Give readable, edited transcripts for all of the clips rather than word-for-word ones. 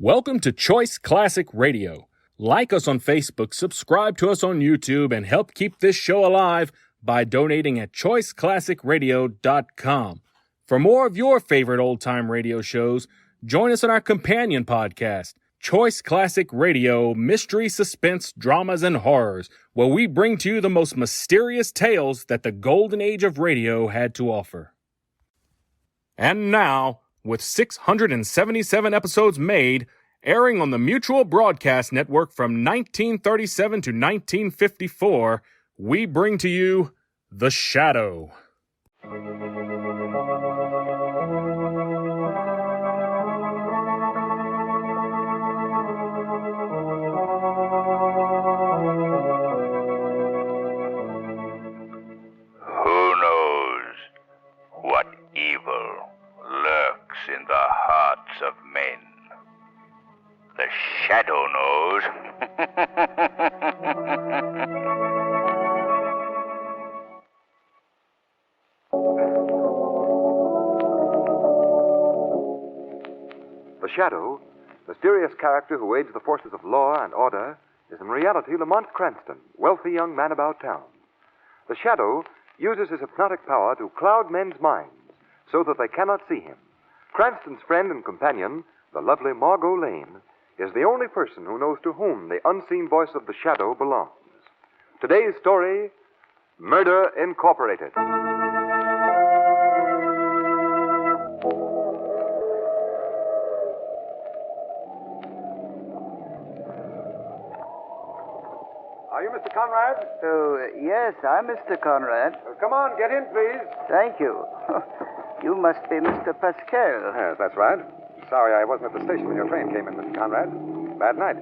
Welcome to Choice Classic Radio. Like us on Facebook, subscribe to us on YouTube, and help keep this show alive by donating at choiceclassicradio.com. For more of your favorite old-time radio shows, join us on our companion podcast, Choice Classic Radio, Mystery, Suspense, Dramas, and Horrors, where we bring to you the most mysterious tales that the golden age of radio had to offer. And now, with 677 episodes made, airing on the Mutual Broadcast Network from 1937 to 1954, we bring to you The Shadow. Who knows what evil lurks in the hearts of men? The Shadow knows. The Shadow, mysterious character who aids the forces of law and order, is in reality Lamont Cranston, wealthy young man about town. The Shadow uses his hypnotic power to cloud men's minds so that they cannot see him. Cranston's friend and companion, the lovely Margot Lane, is the only person who knows to whom the unseen voice of the Shadow belongs. Today's story, Murder Incorporated. Are you Mr. Conrad? Oh, yes, I'm Mr. Conrad. Come on, get in, please. Thank you. You must be Mr. Pascal. Yes, that's right. Sorry I wasn't at the station when your train came in, Mr. Conrad. Bad night.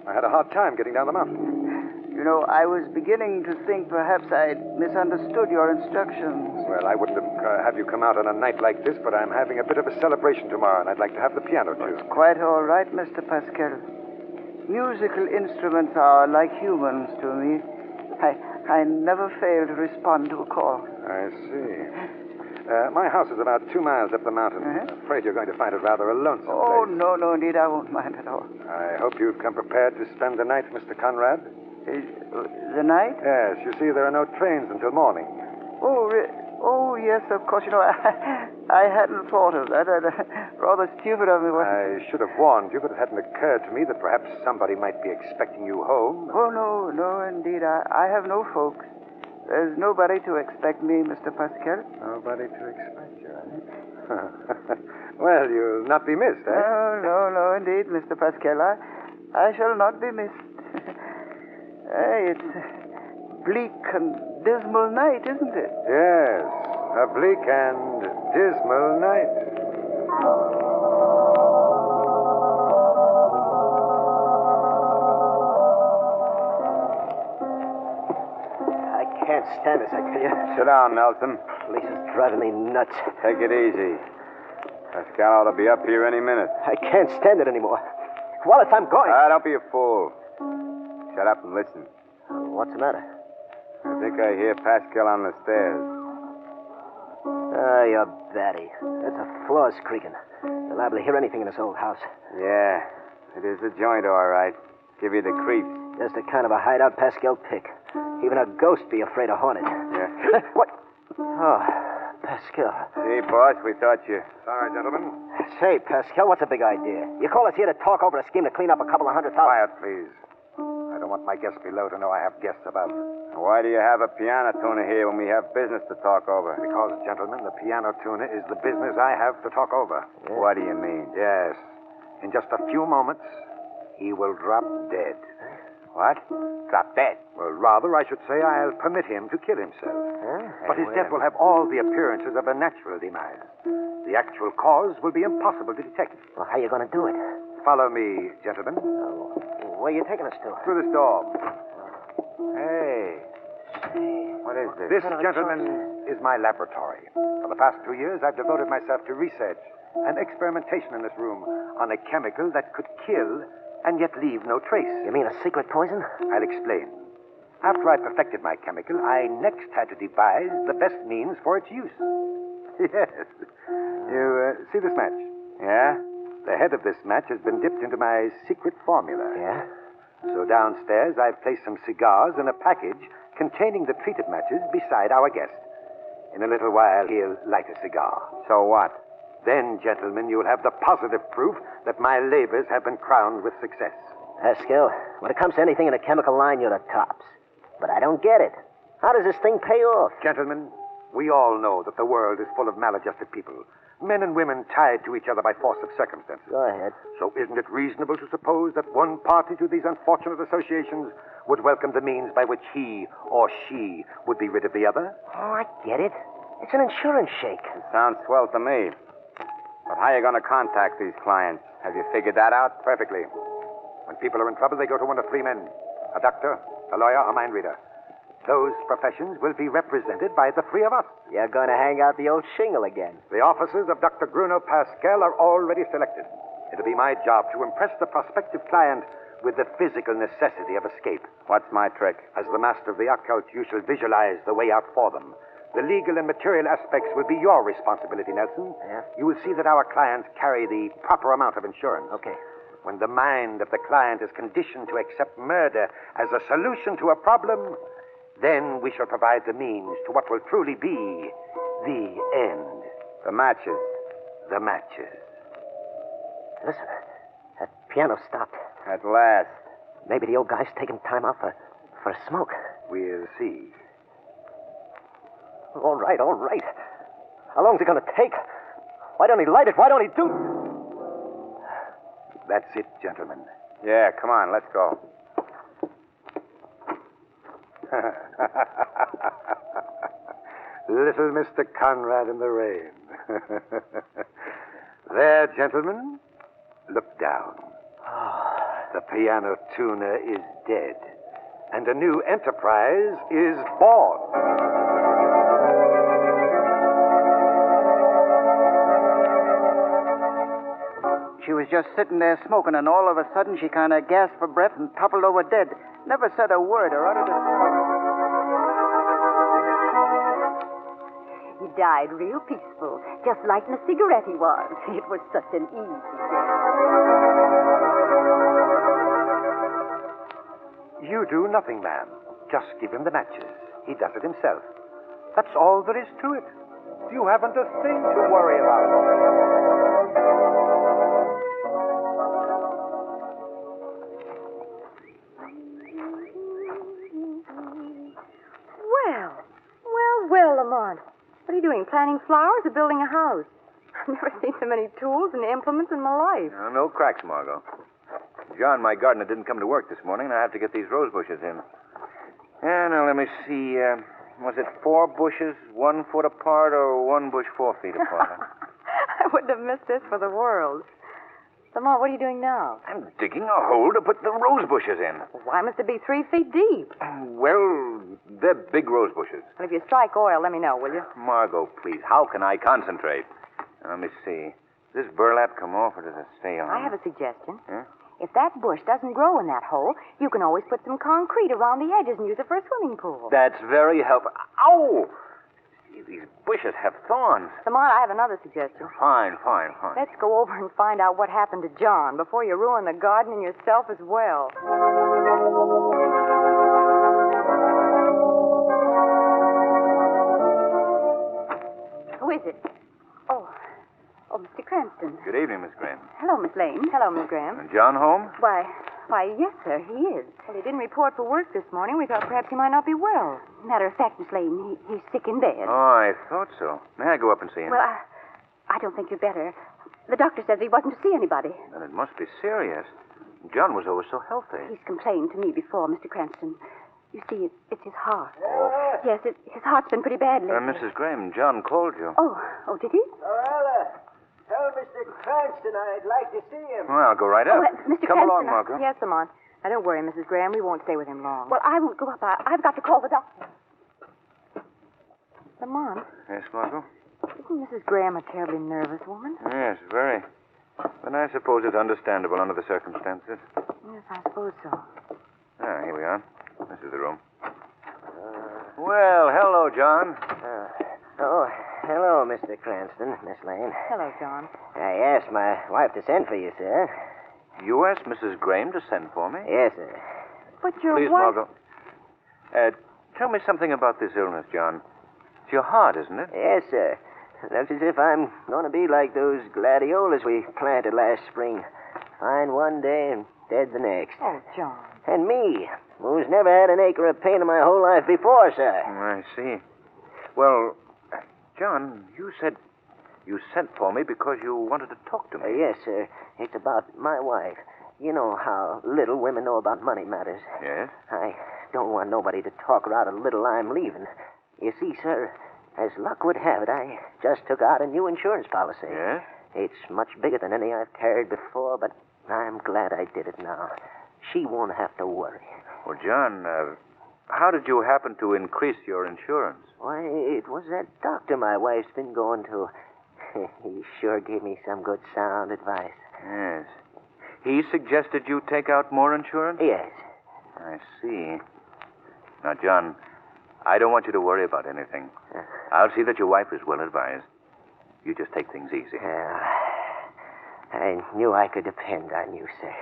I had a hard time getting down the mountain. You know, I was beginning to think perhaps I'd misunderstood your instructions. Well, I wouldn't have you come out on a night like this, but I'm having a bit of a celebration tomorrow, and I'd like to have the piano, too. Quite all right, Mr. Pascal. Musical instruments are like humans to me. I never fail to respond to a call. I see. My house is about 2 miles up the mountain. Uh-huh. I'm afraid you're going to find it rather a lonesome Oh, place. no, indeed, I won't mind at all. I hope you've come prepared to spend the night, Mr. Conrad. The night? Yes, you see, there are no trains until morning. Oh, yes, of course. You know, I hadn't thought of that. Rather stupid of me. I should have warned you, but it hadn't occurred to me that perhaps somebody might be expecting you home. Oh, no, indeed. I have no folks. There's nobody to expect me, Mr. Pascal. Nobody to expect you, eh? Well, you'll not be missed, eh? No, indeed, Mr. Pascal. I shall not be missed. It's a bleak and dismal night, isn't it? Yes, a bleak and dismal night. I can't stand this, I tell you. Sit down, Nelson. Police is driving me nuts. Take it easy. Pascal ought to be up here any minute. I can't stand it anymore. Wallace, I'm going. Don't be a fool. Shut up and listen. What's the matter? I think I hear Pascal on the stairs. You're batty. That's a floor's creaking. You're liable to hear anything in this old house. Yeah, it is a joint, all right. Give you the creeps. Just the kind of a hideout Pascal pick. Even a ghost be afraid of haunted. Yeah. What? Oh, Pascal. See, boss, we thought you... Sorry, gentlemen. Say, Pascal, what's the big idea? You call us here to talk over a scheme to clean up a couple of $100,000. Quiet, please. I don't want my guests below to know I have guests about. Why do you have a piano tuner here when we have business to talk over? Because, gentlemen, the piano tuner is the business I have to talk over. Yeah. What do you mean? Yes. In just a few moments, he will drop dead. What? Drop dead? Well, rather, I should say I'll permit him to kill himself. Huh? But his death will have all the appearances of a natural demise. The actual cause will be impossible to detect. Well, how you going to do it? Follow me, gentlemen. Where are you taking us to? Through this door. Hey. What is this? This, gentlemen, is my laboratory. For the past 2 years, I've devoted myself to research and experimentation in this room on a chemical that could kill and yet leave no trace. You mean a secret poison? I'll explain. After I perfected my chemical, I next had to devise the best means for its use. Yes. You see this match? Yeah? The head of this match has been dipped into my secret formula. Yeah? So downstairs, I've placed some cigars in a package containing the treated matches beside our guest. In a little while, he'll light a cigar. So what? Then, gentlemen, you'll have the positive proof that my labors have been crowned with success. Skill, when it comes to anything in the chemical line, you're the tops. But I don't get it. How does this thing pay off? Gentlemen, we all know that the world is full of maladjusted people. Men and women tied to each other by force of circumstances. Go ahead. So isn't it reasonable to suppose that one party to these unfortunate associations would welcome the means by which he or she would be rid of the other? Oh, I get it. It's an insurance shake. Sounds swell to me. But how are you going to contact these clients? Have you figured that out? Perfectly. When people are in trouble, they go to one of three men: a doctor, a lawyer, a mind reader. Those professions will be represented by the three of us. You're going to hang out the old shingle again. The officers of Dr. Bruno Pascal are already selected. It'll be my job to impress the prospective client with the physical necessity of escape. What's my trick? As the master of the occult, you shall visualize the way out for them. The legal and material aspects will be your responsibility, Nelson. Yeah? You will see that our clients carry the proper amount of insurance. Okay. When the mind of the client is conditioned to accept murder as a solution to a problem, then we shall provide the means to what will truly be the end. The matches. The matches. Listen, that piano stopped. At last. Maybe the old guy's taking time out for a smoke. We'll see. All right, all right. How long's it going to take? Why don't he light it? Why don't he do... That's it, gentlemen. Yeah, come on, let's go. Little Mr. Conrad in the rain. There, gentlemen. Look down. The piano tuner is dead, and a new enterprise is born. She was just sitting there smoking, and all of a sudden she kind of gasped for breath and toppled over dead. Never said a word or uttered a sound. He died real peaceful, just like the cigarette he was. It was such an easy death. You do nothing, ma'am. Just give him the matches. He does it himself. That's all there is to it. You haven't a thing to worry about. Well, Lamont. What are you doing, planting flowers or building a house? I've never seen so many tools and implements in my life. No cracks, Margot. John, my gardener, didn't come to work this morning, and I have to get these rose bushes in. Yeah, now let me see. Was it 4 bushes 1 foot apart or 1 bush 4 feet apart? I wouldn't have missed this for the world. Lamont, what are you doing now? I'm digging a hole to put the rose bushes in. Why must it be 3 feet deep? Well, they're big rose bushes. Well, if you strike oil, let me know, will you? Margot, please, how can I concentrate? Let me see. Does this burlap come off or does it stay on? I have a suggestion. Huh? If that bush doesn't grow in that hole, you can always put some concrete around the edges and use it for a swimming pool. That's very helpful. Ow! See, these bushes have thorns. Lamont, I have another suggestion. Fine. Let's go over and find out what happened to John before you ruin the garden and yourself as well. Who is it? Oh, Mr. Cranston. Good evening, Miss Graham. Hello, Miss Lane. Hello, Miss Graham. And John home? Why, yes, sir, he is. Well, he didn't report for work this morning. We thought perhaps he might not be well. Matter of fact, Miss Lane, he's sick in bed. Oh, I thought so. May I go up and see him? Well, I don't think you'd better. The doctor says he wasn't to see anybody. Then it must be serious. John was always so healthy. He's complained to me before, Mr. Cranston. You see, it's his heart. Yes, his heart's been pretty bad lately. Mrs. Graham, John called you. Oh, did he? Tell Mr. Cranston I'd like to see him. Well, I'll go right up. Mr. Come Cranston, along, Margaret. Yes, Lamont. Now, don't worry, Mrs. Graham. We won't stay with him long. Well, I won't go up. I've got to call the doctor. Lamont, Yes, Margot? isn't Mrs. Graham a terribly nervous woman? Yes, very. But I suppose it's understandable under the circumstances. Yes, I suppose so. Here we are. This is the room. Well, hello, John. Hello, Mr. Cranston, Miss Lane. Hello, John. I asked my wife to send for you, sir. You asked Mrs. Graham to send for me? Yes, sir. But your Please, wife... Margot. Tell me something about this illness, John. It's your heart, isn't it? Yes, sir. Looks as if I'm going to be like those gladiolas we planted last spring. Fine one day and dead the next. Oh, John. And me, who's never had an acre of pain in my whole life before, sir. I see. Well, John, you said you sent for me because you wanted to talk to me. Yes, sir. It's about my wife. You know how little women know about money matters. Yes? I don't want nobody to talk her out of little I'm leaving. You see, sir, as luck would have it, I just took out a new insurance policy. Yes? It's much bigger than any I've carried before, but I'm glad I did it now. She won't have to worry. Well, John, how did you happen to increase your insurance? Why, it was that doctor my wife's been going to. He sure gave me some good sound advice. Yes. He suggested you take out more insurance? Yes. I see. Now, John, I don't want you to worry about anything. I'll see that your wife is well advised. You just take things easy. I knew I could depend on you, sir.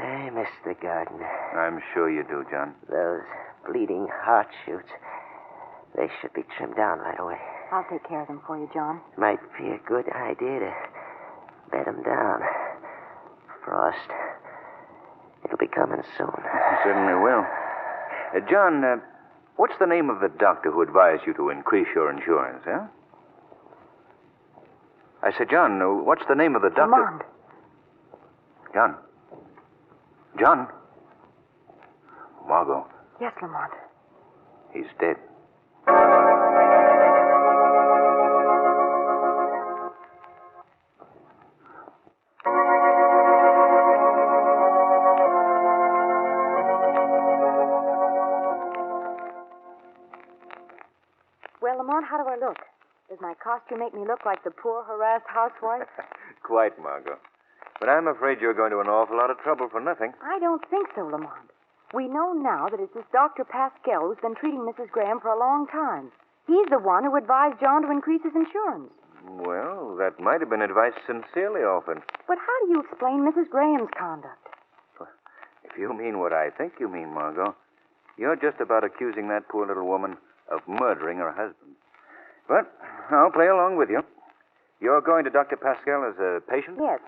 I miss the garden. I'm sure you do, John. Those bleeding heart shoots, they should be trimmed down right away. I'll take care of them for you, John. Might be a good idea to bed them down. Frost. It'll be coming soon. You certainly will. John, what's the name of the doctor who advised you to increase your insurance, huh? I said, John, what's the name of the doctor? Lamont. John. John. Margot. Yes, Lamont. He's dead. Well, Lamont, how do I look? Does my costume make me look like the poor, harassed housewife? Quite, Margot. But I'm afraid you're going to an awful lot of trouble for nothing. I don't think so, Lamont. We know now that it's this Dr. Pascal who's been treating Mrs. Graham for a long time. He's the one who advised John to increase his insurance. Well, that might have been advice sincerely offered. But how do you explain Mrs. Graham's conduct? If you mean what I think you mean, Margot, you're just about accusing that poor little woman of murdering her husband. But I'll play along with you. You're going to Dr. Pascal as a patient? Yes.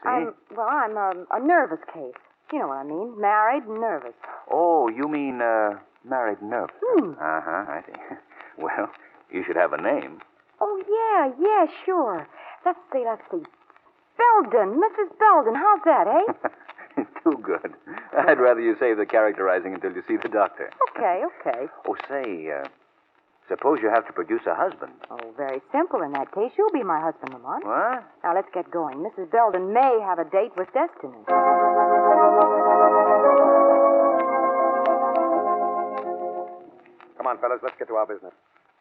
I see. I'm a nervous case. You know what I mean. Married and nervous. Oh, you mean married nervous. Uh-huh, I see. Well, you should have a name. Oh, yeah, sure. Let's see. Belden, Mrs. Belden. How's that, eh? Too good. I'd rather you save the characterizing until you see the doctor. Okay. Oh, say, suppose you have to produce a husband. Oh, very simple in that case. You'll be my husband, Lamont. What? Now, let's get going. Mrs. Belden may have a date with destiny. Come on, fellas, let's get to our business.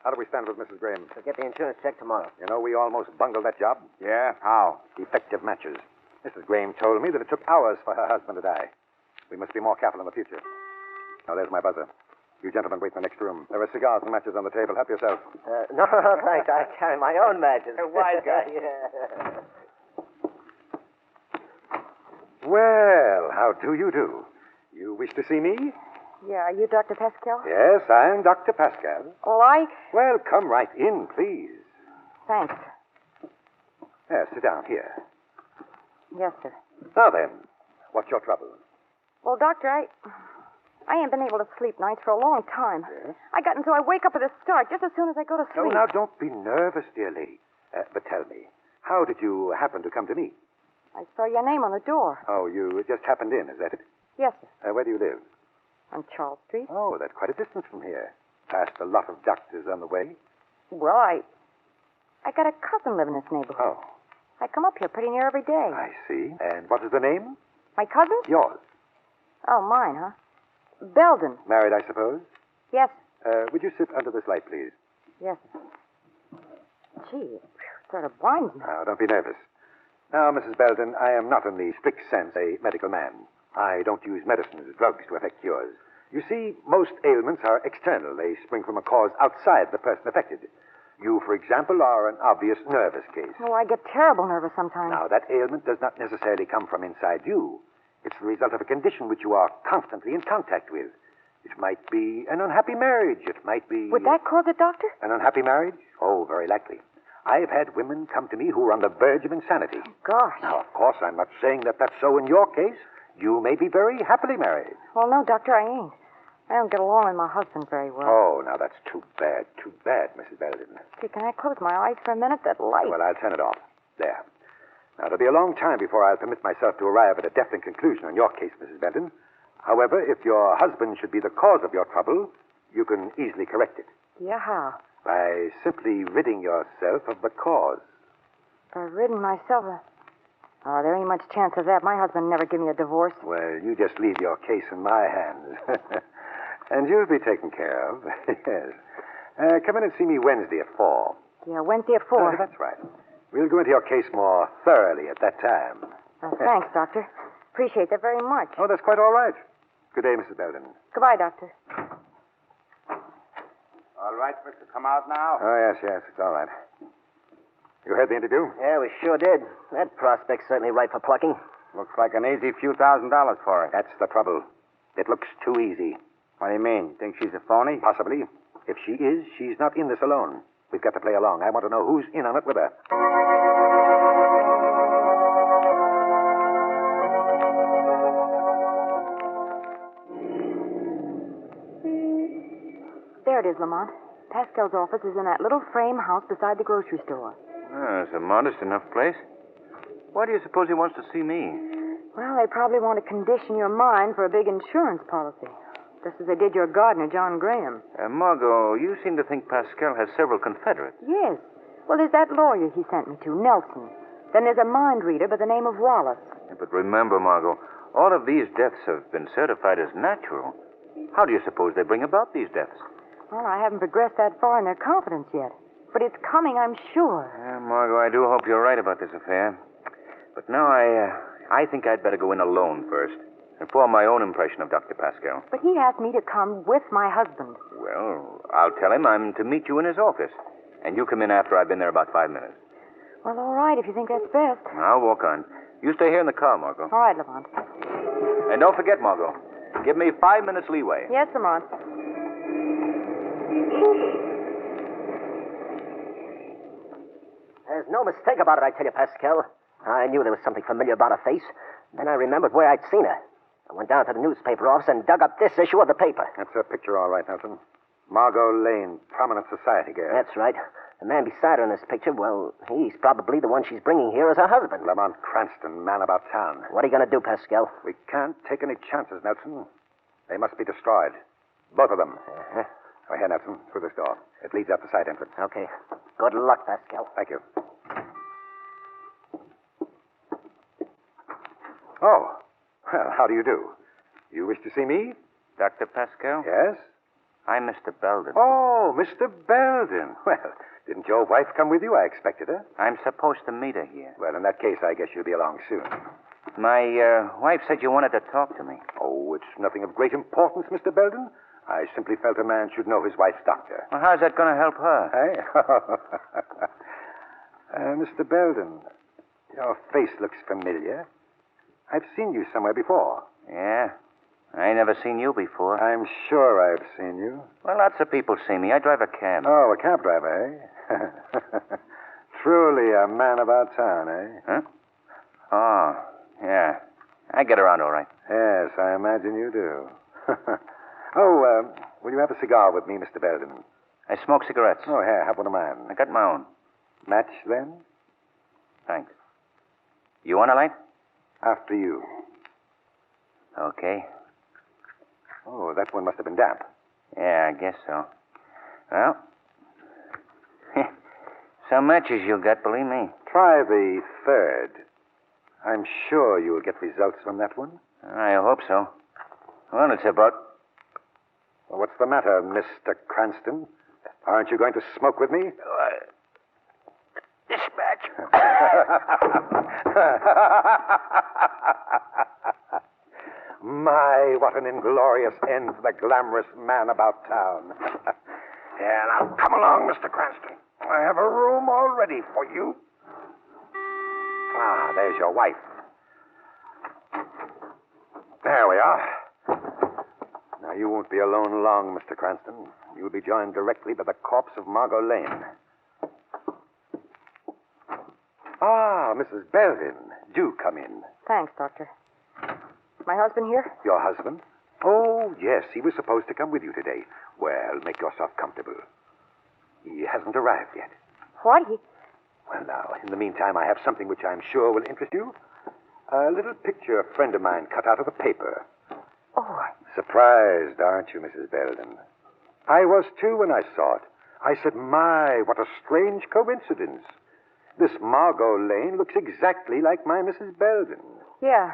How do we stand with Mrs. Graham? We'll get the insurance check tomorrow. You know, we almost bungled that job. Yeah? How? Effective matches. Mrs. Graham told me that it took hours for her husband to die. We must be more careful in the future. Now, there's my buzzer. You gentlemen wait in the next room. There are cigars and matches on the table. Help yourself. No, thanks. I carry my own matches. Wise guy. Yeah. Well, how do you do? You wish to see me? Yeah, are you Dr. Pascal? Yes, I'm Dr. Pascal. Oh, Well, come right in, please. Thanks. Yes, sit down here. Yes, sir. Now then, what's your trouble? Well, Doctor, I ain't been able to sleep nights for a long time. Yes? I got into I wake up at a start just as soon as I go to No, sleep. now, don't be nervous, dear lady. But tell me, how did you happen to come to me? I saw your name on the door. Oh, you just happened in, is that it? Yes, sir. Where do you live? On Charles Street. Oh, that's quite a distance from here. Past a lot of doctors on the way. Well, I got a cousin living in this neighborhood. Oh, I come up here pretty near every day. I see. And what is the name? My cousin? Yours. Oh, mine, huh? Belden. Married, I suppose? Yes, Would you sit under this light, please? yes, sir. Gee, it sort of blinds me. Now, don't be nervous. Now, Mrs. Belden, I am not in the strict sense a medical man. I don't use medicines, drugs to effect cures. You see, most ailments are external. They spring from a cause outside the person affected. You, for example, are an obvious nervous case. Oh, I get terrible nervous sometimes. Now, that ailment does not necessarily come from inside you. It's the result of a condition which you are constantly in contact with. It might be an unhappy marriage. It might be... Would that cause it, Doctor? An unhappy marriage? Oh, very likely. I have had women come to me who are on the verge of insanity. Gosh. Now, of course, I'm not saying that that's so in your case. You may be very happily married. Well, no, Doctor, I ain't. I don't get along with my husband very well. Oh, now that's too bad, Mrs. Belden. Gee, can I close my eyes for a minute? That light. Well, I'll turn it off. There. Now, it'll be a long time before I'll permit myself to arrive at a definite conclusion on your case, Mrs. Benton. However, if your husband should be the cause of your trouble, you can easily correct it. Yeah, how? By simply ridding yourself of the cause. By ridding myself of... Oh, there ain't much chance of that. My husband never give me a divorce. Well, you just leave your case in my hands. And you'll be taken care of. Yes. Come in and see me Wednesday at 4. Yeah, Wednesday at 4. Oh, that's right. We'll go into your case more thoroughly at that time. Thanks, Doctor. Appreciate that very much. Oh, that's quite all right. Good day, Mrs. Belden. Goodbye, Doctor. All right, Mister, come out now. Oh, yes, it's all right. You heard the interview? Yeah, we sure did. That prospect's certainly ripe for plucking. Looks like an easy few $1,000s for her. That's the trouble. It looks too easy. What do you mean? Think she's a phony? Possibly. If she is, she's not in this alone. We've got to play along. I want to know who's in on it with her. There it is, Lamont. Pascal's office is in that little frame house beside the grocery store. Oh, it's a modest enough place. Why do you suppose he wants to see me? Well, they probably want to condition your mind for a big insurance policy. Just as they did your gardener, John Graham. Margot, you seem to think Pascal has several confederates. Yes. Well, there's that lawyer he sent me to, Nelson. Then there's a mind reader by the name of Wallace. Yeah, but remember, Margot, all of these deaths have been certified as natural. How do you suppose they bring about these deaths? Well, I haven't progressed that far in their confidence yet. But it's coming, I'm sure. Margot, I do hope you're right about this affair. But now I think I'd better go in alone first and form my own impression of Dr. Pascal. But he asked me to come with my husband. Well, I'll tell him I'm to meet you in his office. And you come in after I've been there about 5 minutes. Well, all right, if you think that's best. I'll walk on. You stay here in the car, Margot. All right, Lamont. And don't forget, Margot, give me 5 minutes leeway. Yes, Lamont. There's no mistake about it, I tell you, Pascal. I knew there was something familiar about her face. Then I remembered where I'd seen her. I went down to the newspaper office and dug up this issue of the paper. That's her picture, all right, Nelson. Margot Lane, prominent society girl. That's right. The man beside her in this picture, well, he's probably the one she's bringing here as her husband. Lamont Cranston, man about town. What are you going to do, Pascal? We can't take any chances, Nelson. They must be destroyed. Both of them. Uh-huh. Oh, here, Nelson, through this door. It leads out the side entrance. Okay. Good luck, Pascal. Thank you. Oh, well, how do you do? You wish to see me? Dr. Pascal? Yes? I'm Mr. Belden. Oh, Mr. Belden. Well, didn't your wife come with you? I expected her. I'm supposed to meet her here. Well, in that case, I guess you'll be along soon. My wife said you wanted to talk to me. Oh, it's nothing of great importance, Mr. Belden. I simply felt a man should know his wife's doctor. Well, how's that going to help her? Hey? Mr. Belden, your face looks familiar. I've seen you somewhere before. Yeah. I ain't never seen you before. I'm sure I've seen you. Well, lots of people see me. I drive a cab. Oh, a cab driver, eh? Truly a man about town, eh? Huh? Oh, yeah. I get around all right. Yes, I imagine you do. Will you have a cigar with me, Mr. Belden? I smoke cigarettes. Oh, here, have one of mine. I got my own. Match, then? Thanks. You want a light? After you. Okay. Oh, that one must have been damp. Yeah, I guess so. Well, some matches you'll get, believe me. Try the third. I'm sure you'll get results from that one. I hope so. Well, it's about... Well, what's the matter, Mr. Cranston? Aren't you going to smoke with me? This match. My, what an inglorious end for the glamorous man about town. Yeah, now come along, Mr. Cranston. I have a room all ready for you. Ah, there's your wife. There we are. Now, you won't be alone long, Mr. Cranston. You'll be joined directly by the corpse of Margot Lane. Ah, Mrs. Belvin. Do come in. Thanks, Doctor. My husband here? Your husband? Oh, yes. He was supposed to come with you today. Well, make yourself comfortable. He hasn't arrived yet. What? Well, now, in the meantime, I have something which I'm sure will interest you. A little picture a friend of mine cut out of the paper. Oh. Surprised, aren't you, Mrs. Belden? I was, too, when I saw it. I said, my, what a strange coincidence. This Margot Lane looks exactly like my Mrs. Belden. Yeah.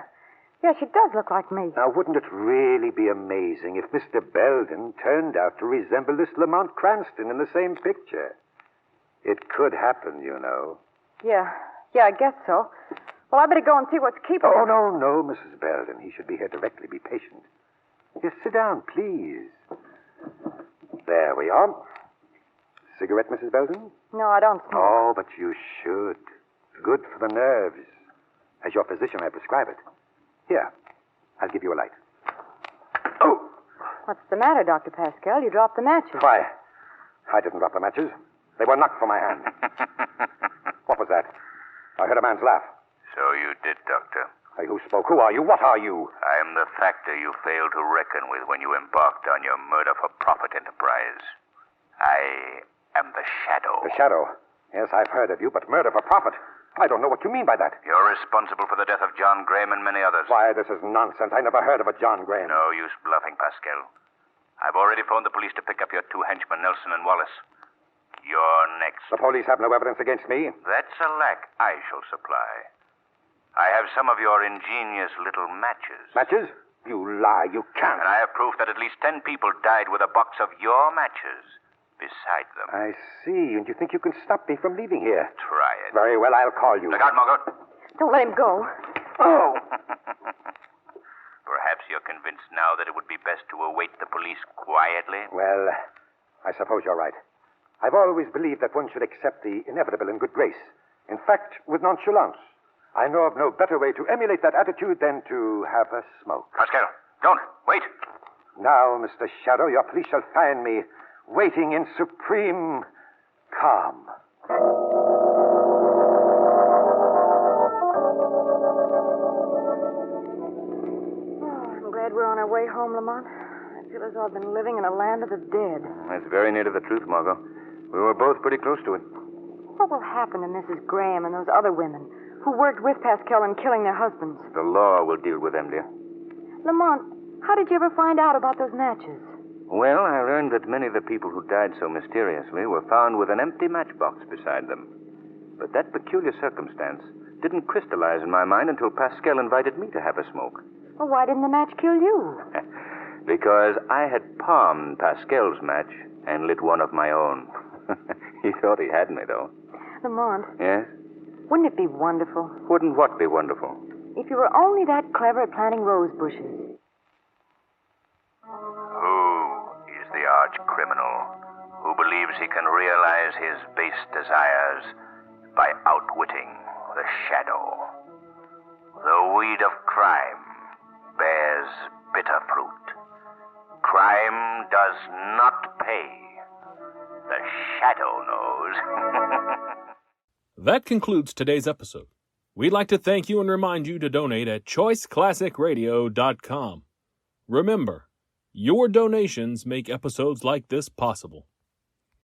Yeah, she does look like me. Now, wouldn't it really be amazing if Mr. Belden turned out to resemble this Lamont Cranston in the same picture? It could happen, you know. Yeah, I guess so. Well, I better go and see what's keeping Oh, him. no, Mrs. Belden. He should be here directly. Be patient. Just sit down, please. There we are. Cigarette, Mrs. Belden? No, I don't smoke. Oh, but you should. Good for the nerves. As your physician, I prescribe it. Here, I'll give you a light. Oh! What's the matter, Dr. Pascal? You dropped the matches. Why? I didn't drop the matches. They were knocked from my hand. What was that? I heard a man's laugh. So you did, Doctor. Hey, who spoke? Who are you? What are you? I am the factor you failed to reckon with when you embarked on your murder-for-profit enterprise. I am the Shadow. The Shadow? Yes, I've heard of you, but murder for profit. I don't know what you mean by that. You're responsible for the death of John Graham and many others. Why, this is nonsense. I never heard of a John Graham. No use bluffing, Pascal. I've already phoned the police to pick up your two henchmen, Nelson and Wallace. You're next. The police have no evidence against me. That's a lack I shall supply. I have some of your ingenious little matches. Matches? You lie. You can't. And I have proof that at least 10 people died with a box of your matches beside them. I see. And you think you can stop me from leaving here? Try it. Very well, I'll call you. Look out, Margot. Don't let him go. Oh! Perhaps you're convinced now that it would be best to await the police quietly? Well, I suppose you're right. I've always believed that one should accept the inevitable in good grace. In fact, with nonchalance. I know of no better way to emulate that attitude than to have a smoke. Pascal, don't. Wait. Now, Mr. Shadow, your police shall find me waiting in supreme calm. I'm glad we're on our way home, Lamont. I feel as though I've been living in a land of the dead. That's very near to the truth, Margot. We were both pretty close to it. What will happen to Mrs. Graham and those other women who worked with Pascal in killing their husbands? The law will deal with them, dear. Lamont, how did you ever find out about those matches? Well, I learned that many of the people who died so mysteriously were found with an empty matchbox beside them. But that peculiar circumstance didn't crystallize in my mind until Pascal invited me to have a smoke. Well, why didn't the match kill you? Because I had palmed Pascal's match and lit one of my own. He thought he had me, though. Lamont, Yes? wouldn't it be wonderful Wouldn't what be wonderful? if you were only that clever at planting rose bushes? Who is the arch criminal who believes he can realize his base desires by outwitting the Shadow? The weed of crime bears bitter fruit. Crime does not pay. The Shadow knows. That concludes today's episode. We'd like to thank you and remind you to donate at choiceclassicradio.com. Remember, your donations make episodes like this possible.